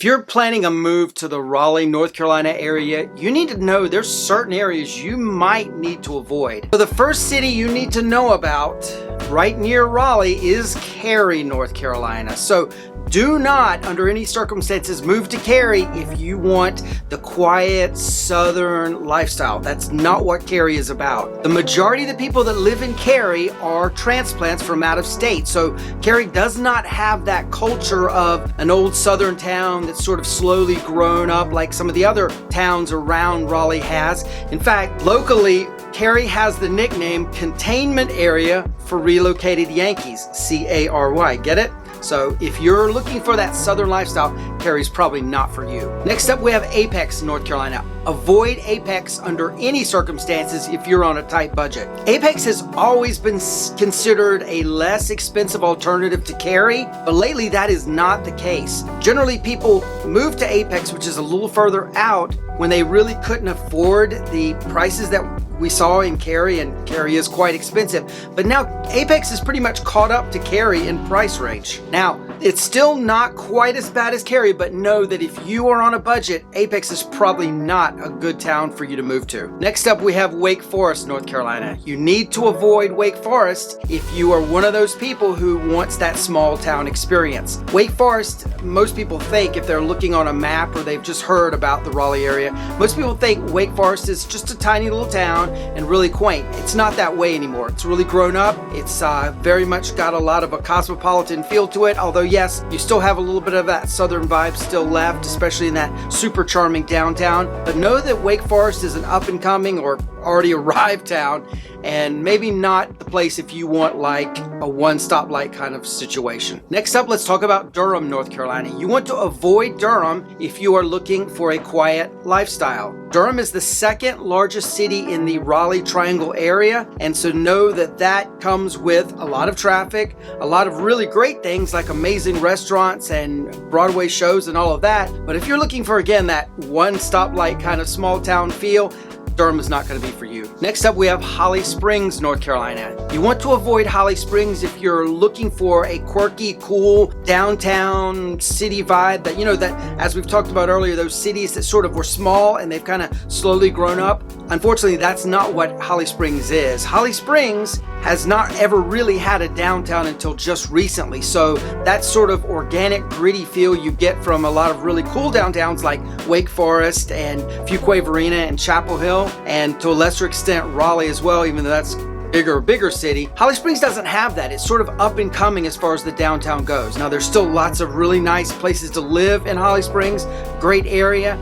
If you're planning a move to the Raleigh, North Carolina area, you need to know there's certain areas you might need to avoid. So the first city you need to know about right near Raleigh is Cary, North Carolina. So do not, under any circumstances, move to Cary if you want the quiet southern lifestyle. That's not what Cary is about. The majority of the people that live in Cary are transplants from out of state. So Cary does not have that culture of an old southern town that's sort of slowly grown up like some of the other towns around Raleigh has. In fact, locally, Cary has the nickname Containment Area for Relocated Yankees, C-A-R-Y. Get it? So if you're looking for that southern lifestyle, Cary's probably not for you. Next up, we have Apex, North Carolina. Avoid Apex under any circumstances if you're on a tight budget. Apex has always been considered a less expensive alternative to Cary, but lately that is not the case. Generally, people move to Apex, which is a little further out, when they really couldn't afford the prices that we saw in Cary, and Cary is quite expensive. But now Apex is pretty much caught up to Cary in price range. Now, it's still not quite as bad as Cary, but know that if you are on a budget, Apex is probably not a good town for you to move to. Next up, we have Wake Forest, North Carolina. You need to avoid Wake Forest if you are one of those people who wants that small town experience. Wake Forest, most people think, if they're looking on a map or they've just heard about the Raleigh area, most people think Wake Forest is just a tiny little town and really quaint. It's not that way anymore. It's really grown up. It's very much got a lot of a cosmopolitan feel to it, although yes, you still have a little bit of that southern vibe still left, especially in that super charming downtown. But know that Wake Forest is an up and coming or already arrived town, and maybe not the place if you want like a one stoplight kind of situation. Next up, let's talk about Durham, North Carolina. You want to avoid Durham if you are looking for a quiet lifestyle. Durham is the second largest city in the Raleigh Triangle area, and so know that that comes with a lot of traffic, a lot of really great things like amazing restaurants and Broadway shows and all of that. But if you're looking for, again, that one stoplight kind of small town feel, Durham is not going to be for you. Next up, we have Holly Springs, North Carolina. You want to avoid Holly Springs if you're looking for a quirky, cool downtown city vibe that, you know, that as we've talked about earlier, those cities that sort of were small and they've kind of slowly grown up. Unfortunately, that's not what Holly Springs is. Holly Springs has not ever really had a downtown until just recently. So that sort of organic, gritty feel you get from a lot of really cool downtowns like Wake Forest and Fuquay-Varina and Chapel Hill, and to a lesser extent Raleigh as well, even though that's bigger city. Holly Springs doesn't have that. It's sort of up and coming as far as the downtown goes. Now, there's still lots of really nice places to live in Holly Springs, great area,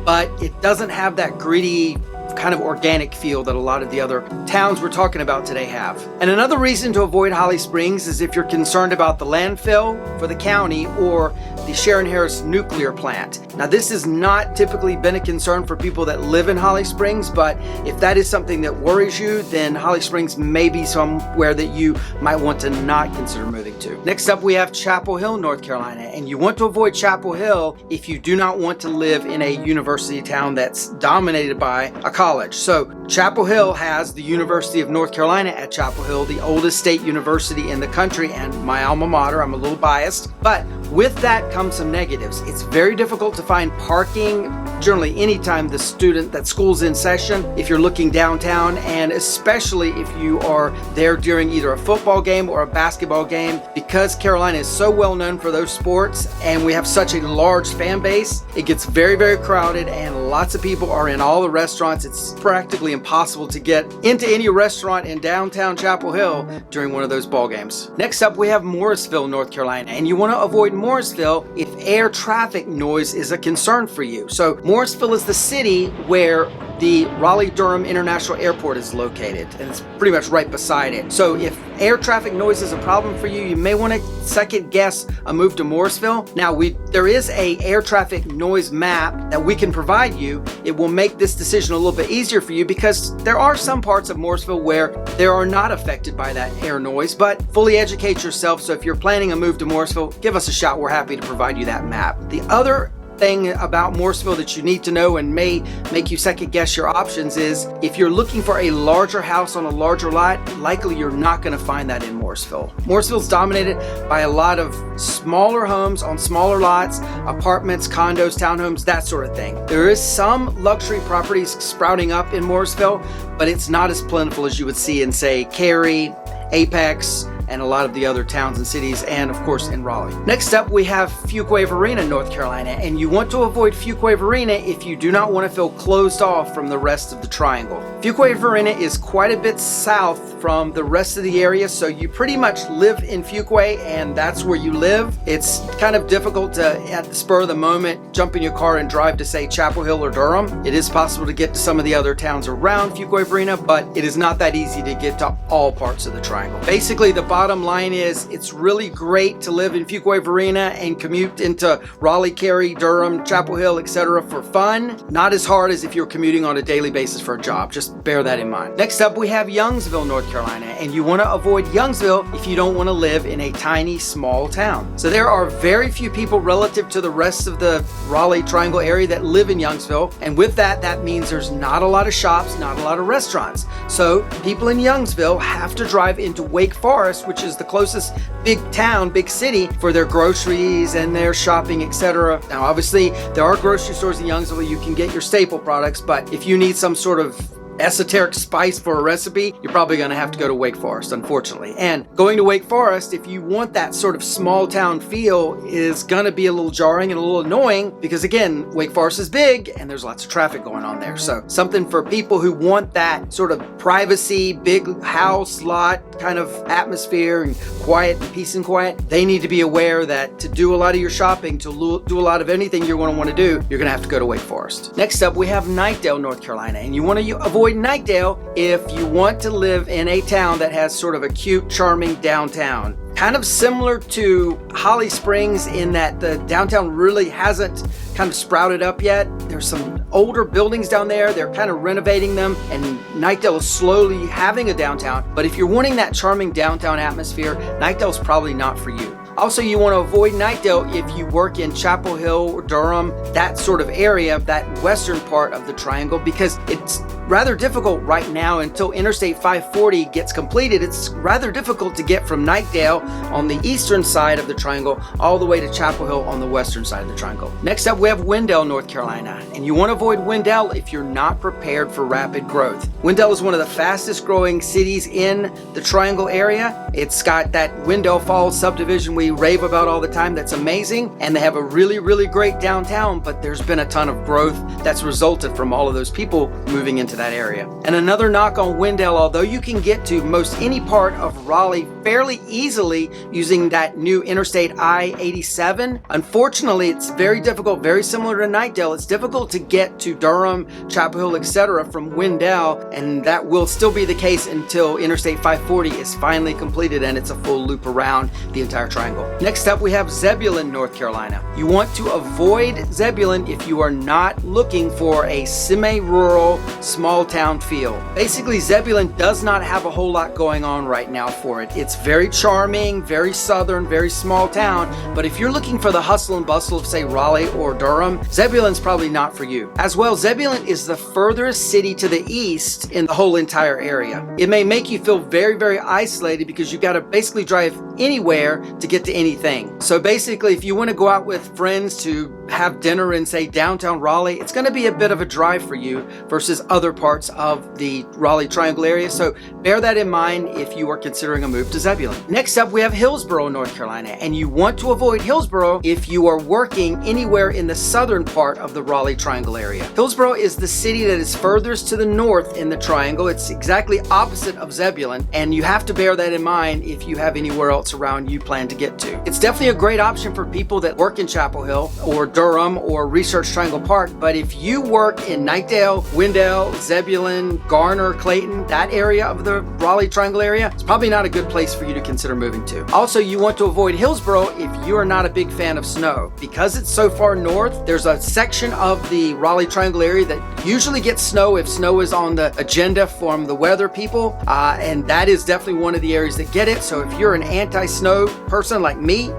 but it doesn't have that gritty kind of organic feel that a lot of the other towns we're talking about today have. And another reason to avoid Holly Springs is if you're concerned about the landfill for the county or the Sharon Harris nuclear plant. Now, this has not typically been a concern for people that live in Holly Springs, but if that is something that worries you, then Holly Springs may be somewhere that you might want to not consider moving to. Next up, we have Chapel Hill, North Carolina, and you want to avoid Chapel Hill if you do not want to live in a university town that's dominated by a college. So Chapel Hill has the University of North Carolina at Chapel Hill, the oldest state university in the country and my alma mater. I'm a little biased, but with that comes some negatives. It's very difficult to find parking generally anytime that school's in session if you're looking downtown, and especially if you are there during either a football game or a basketball game. Because Carolina is so well known for those sports and we have such a large fan base, it gets very crowded and lots of people are in all the restaurants. It's practically impossible to get into any restaurant in downtown Chapel Hill during one of those ball games. Next up, we have Morrisville, North Carolina, and you want to avoid Morrisville if air traffic noise is a concern for you. So Morrisville is the city where the Raleigh-Durham International Airport is located, and it's pretty much right beside it. So if air traffic noise is a problem for you, you may want to second guess a move to Morrisville. Now, there is a air traffic noise map that we can provide you. It will make this decision a little bit easier for you because there are some parts of Morrisville where they are not affected by that air noise, but fully educate yourself. So if you're planning a move to Morrisville, give us a shot. We're happy to provide you that map. The other thing about Morrisville that you need to know and may make you second guess your options is if you're looking for a larger house on a larger lot, likely you're not going to find that in Morrisville. Morrisville's dominated by a lot of smaller homes on smaller lots, apartments, condos, townhomes, that sort of thing. There is some luxury properties sprouting up in Morrisville, but it's not as plentiful as you would see in, say, Cary, Apex, and a lot of the other towns and cities, and of course in Raleigh. Next up, we have Fuquay-Varina, North Carolina, and you want to avoid Fuquay-Varina if you do not want to feel closed off from the rest of the triangle. Fuquay-Varina is quite a bit south from the rest of the area, so you pretty much live in Fuquay and that's where you live. It's kind of difficult to, at the spur of the moment, jump in your car and drive to, say, Chapel Hill or Durham. It is possible to get to some of the other towns around Fuquay-Varina, but it is not that easy to get to all parts of the triangle. Basically, the bottom line is it's really great to live in Fuquay-Varina and commute into Raleigh, Cary, Durham, Chapel Hill, etc. for fun. Not as hard as if you're commuting on a daily basis for a job. Just bear that in mind. Next up, we have Youngsville, North Carolina, and you want to avoid Youngsville if you don't want to live in a tiny, small town. So there are very few people relative to the rest of the Raleigh Triangle area that live in Youngsville, and with that, that means there's not a lot of shops, not a lot of restaurants. So people in Youngsville have to drive into Wake Forest, which is the closest big town, big city, for their groceries and their shopping, etc. Now, obviously, there are grocery stores in Youngsville where you can get your staple products, but if you need some sort of esoteric spice for a recipe, you're probably going to have to go to Wake Forest, unfortunately. And going to Wake Forest, if you want that sort of small town feel, is going to be a little jarring and a little annoying because, again, Wake Forest is big and there's lots of traffic going on there. So something for people who want that sort of privacy, big house lot kind of atmosphere and quiet and peace and quiet, they need to be aware that to do a lot of your shopping, to do a lot of anything you're going to want to do, you're going to have to go to Wake Forest. Next up, we have Knightdale, North Carolina, and you want to avoid Knightdale if you want to live in a town that has sort of a cute, charming downtown. Kind of similar to Holly Springs in that the downtown really hasn't kind of sprouted up yet. There's some older buildings down there. They're kind of renovating them, and Knightdale is slowly having a downtown. But if you're wanting that charming downtown atmosphere, Knightdale's probably not for you. Also, you want to avoid Knightdale if you work in Chapel Hill or Durham, that sort of area, that western part of the triangle, because it's rather difficult right now until Interstate 540 gets completed. It's rather difficult to get from Knightdale on the eastern side of the triangle all the way to Chapel Hill on the western side of the triangle. Next up, we have Wendell, North Carolina, and you want to avoid Wendell if you're not prepared for rapid growth. Wendell is one of the fastest growing cities in the triangle area. It's got that Wendell Falls subdivision we rave about all the time. That's amazing, and they have a really, really great downtown, but there's been a ton of growth that's resulted from all of those people moving into that area. And another knock on Wendell, although you can get to most any part of Raleigh fairly easily using that new Interstate I-87, unfortunately, it's very difficult, very similar to Knightdale. It's difficult to get to Durham, Chapel Hill, etc. from Wendell, and that will still be the case until Interstate 540 is finally completed and it's a full loop around the entire triangle. Next up, we have Zebulon, North Carolina. You want to avoid Zebulon if you are not looking for a semi-rural, small town feel. Basically, Zebulon does not have a whole lot going on right now for it. It's very charming, very southern, very small town, but if you're looking for the hustle and bustle of, say, Raleigh or Durham, Zebulon's probably not for you. As well, Zebulon is the furthest city to the east in the whole entire area. It may make you feel very, very isolated because you got to basically drive anywhere to get to anything. So basically, if you want to go out with friends to have dinner in, say, downtown Raleigh, it's going to be a bit of a drive for you versus other parts of the Raleigh Triangle area. So bear that in mind if you are considering a move to Zebulon. Next up, we have Hillsborough, North Carolina, and you want to avoid Hillsborough if you are working anywhere in the southern part of the Raleigh Triangle area. Hillsborough is the city that is furthest to the north in the triangle. It's exactly opposite of Zebulon, and you have to bear that in mind if you have anywhere else around you plan to get to. It's definitely a great option for people that work in Chapel Hill or Durham or Research Triangle Park, but if you work in Knightdale, Wendell, Zebulon, Garner, Clayton, that area of the Raleigh Triangle area, it's probably not a good place for you to consider moving to. Also, you want to avoid Hillsborough if you are not a big fan of snow. Because it's so far north, there's a section of the Raleigh Triangle area that usually gets snow if snow is on the agenda from the weather people, and that is definitely one of the areas that get it. So if you're an anti-snow person like me,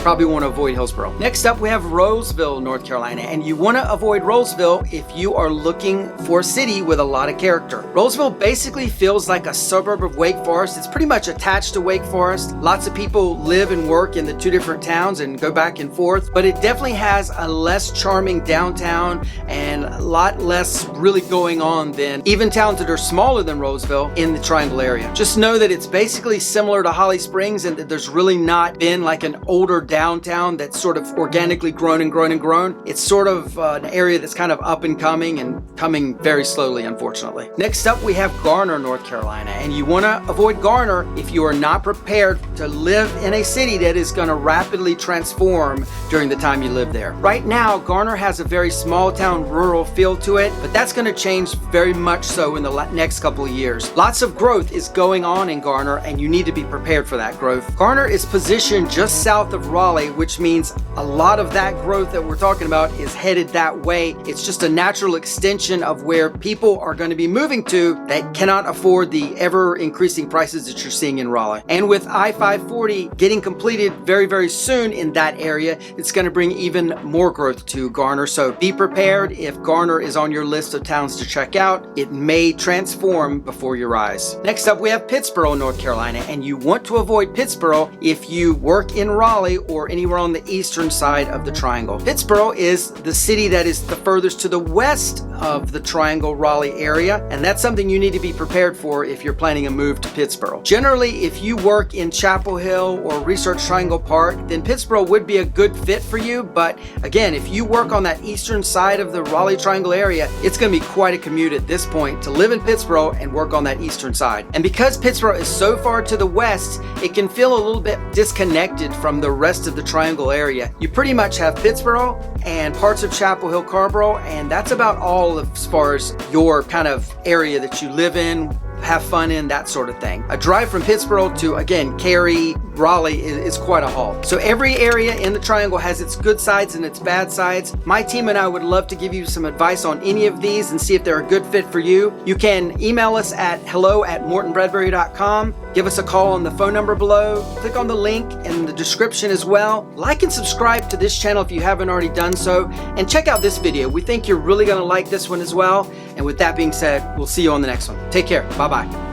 probably want to avoid Hillsborough. Next up, we have Rolesville, North Carolina, and you want to avoid Rolesville if you are looking for a city with a lot of character. Rolesville basically feels like a suburb of Wake Forest. It's pretty much attached to Wake Forest. Lots of people live and work in the two different towns and go back and forth, but it definitely has a less charming downtown and a lot less really going on than even towns that are smaller than Rolesville in the Triangle area. Just know that it's basically similar to Holly Springs and that there's really not been like an older downtown that's sort of organically grown and grown and grown. It's sort of an area that's kind of up and coming very slowly, unfortunately. Next up, we have Garner, North Carolina, and you want to avoid Garner if you are not prepared to live in a city that is going to rapidly transform during the time you live there. Right now, Garner has a very small town rural feel to it, but that's going to change very much so in the next couple of years. Lots of growth is going on in Garner, and you need to be prepared for that growth. Garner is positioned just south of Raleigh, which means a lot of that growth that we're talking about is headed that way. It's just a natural extension of where people are going to be moving to that cannot afford the ever increasing prices that you're seeing in Raleigh. And with I-540 getting completed very, very soon in that area, it's going to bring even more growth to Garner. So be prepared if Garner is on your list of towns to check out. It may transform before your eyes. Next up, we have Pittsboro, North Carolina, and you want to avoid Pittsboro if you work in Raleigh or anywhere on the eastern side of the Triangle. Pittsboro is the city that is the furthest to the west of the Triangle Raleigh area, and that's something you need to be prepared for if you're planning a move to Pittsboro. Generally, if you work in Chapel Hill or Research Triangle Park, then Pittsboro would be a good fit for you, but again, if you work on that eastern side of the Raleigh Triangle area, it's going to be quite a commute at this point to live in Pittsboro and work on that eastern side. And because Pittsboro is so far to the west, it can feel a little bit disconnected from the rest of the Triangle area. You pretty much have Pittsboro and parts of Chapel Hill, Carrboro, and that's about all as far as your kind of area that you live in, have fun in, that sort of thing. A drive from Pittsboro to, again, Cary, Raleigh is quite a haul. So every area in the Triangle has its good sides and its bad sides. My team and I would love to give you some advice on any of these and see if they're a good fit for you. You can email us at hello@mortonbradbury.com. Give us a call on the phone number below. Click on the link in the description as well. Like and subscribe to this channel if you haven't already done so. And check out this video. We think you're really going to like this one as well. And with that being said, we'll see you on the next one. Take care. Bye-bye.